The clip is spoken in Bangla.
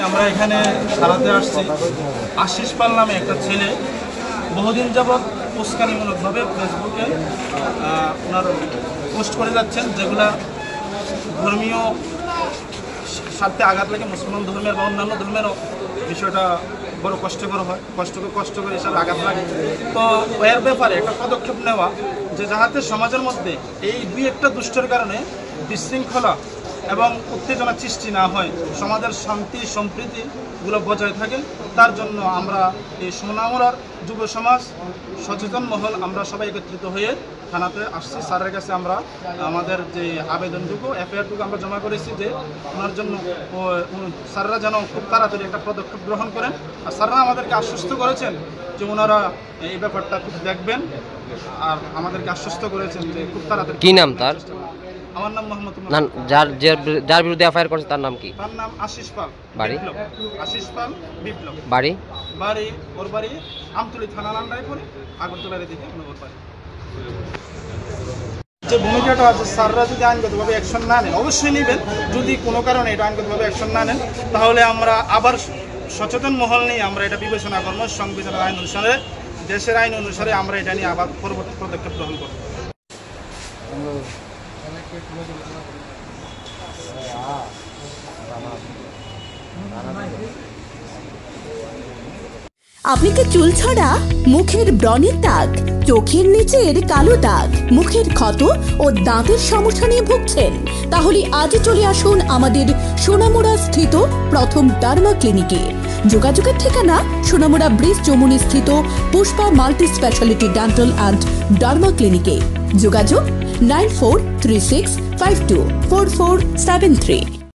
আমরা এখানে সারাতে আসছি। আশিস পাল নামে একটা ছেলে বহুদিন যাবৎ উস্কানিমূলকভাবে ফেসবুকে ওনার পোস্ট করে যাচ্ছেন, যেগুলা ধর্মীয় স্বার্থে আঘাত লাগে, মুসলমান ধর্মের বা অন্যান্য ধর্মেরও বিষয়টা বড় কষ্টকর হয়, কষ্টকর হিসাবে আঘাত লাগে। তো এর ব্যাপারে একটা পদক্ষেপ নেওয়া, যে যাহাতে সমাজের মধ্যে এই দুই একটা দুষ্টের কারণে বিশৃঙ্খলা এবং উত্তেজনা সৃষ্টি না হয়, সমাজের শান্তি সম্প্রীতিগুলো বজায় থাকে, তার জন্য আমরা এই সোনামুড়ার যুব সমাজ সচেতন মহল আমরা সবাই একত্রিত হয়ে থানাতে আসছি। স্যারের কাছে আমরা আমাদের যে আবেদনটুকু এফআইআরটুকু আমরা জমা করেছি, যে ওনার জন্য স্যাররা যেন খুব তাড়াতাড়ি একটা পদক্ষেপ গ্রহণ করেন। আর স্যাররা আমাদেরকে আশ্বস্ত করেছেন যে ওনারা এই ব্যাপারটা খুব দেখবেন, আর আমাদেরকে আশ্বস্ত করেছেন যে খুব তাড়াতাড়ি। কি নাম তার? আমার নাম মোহাম্মদ। যার বিরুদ্ধে এফআইআর করেছে তার নাম কি? তার নাম আশিস পাল। বাড়ি? আশিস পাল বিপ্লব। বাড়ি? ওর বাড়ি আমতলী থানার আন্ডারে পড়ে, আগরতলার দিকে ওর বাড়ি। যে ভূমিকাটা আছে, স্যাররা যদি আইনগতভাবে অ্যাকশন না নেন, অবশ্যই নেবেন। যদি কোনো কারণে এটা আইনগতভাবে অ্যাকশন না নেন, তাহলে আমরা আবার সচেতন মহল নিয়ে আমরা এটা বিবেচনা করবো। সংবিধানের আইন অনুসারে, দেশের আইন অনুসারে আমরা এটা নিয়ে আবার পরবর্তী পদক্ষেপ গ্রহণ করব। আপনি কি চুল ছড়া, মুখের ব্রণের দাগ, চোখের নিচের কালো দাগ, মুখের ক্ষত ও দাঁতের সমস্যা নিয়ে ভুগছেন? তাহলে আজই চলে আসুন আমাদের সোনামুড়া স্থিত প্রথম ডার্মা ক্লিনিকে। যোগাযোগের ঠিকানা সোনামুড়া ব্রিজ চৌমুহনী স্থিত Pushpa multi speciality dental and derma ক্লিনিকে। যোগাযোগ 9436524473।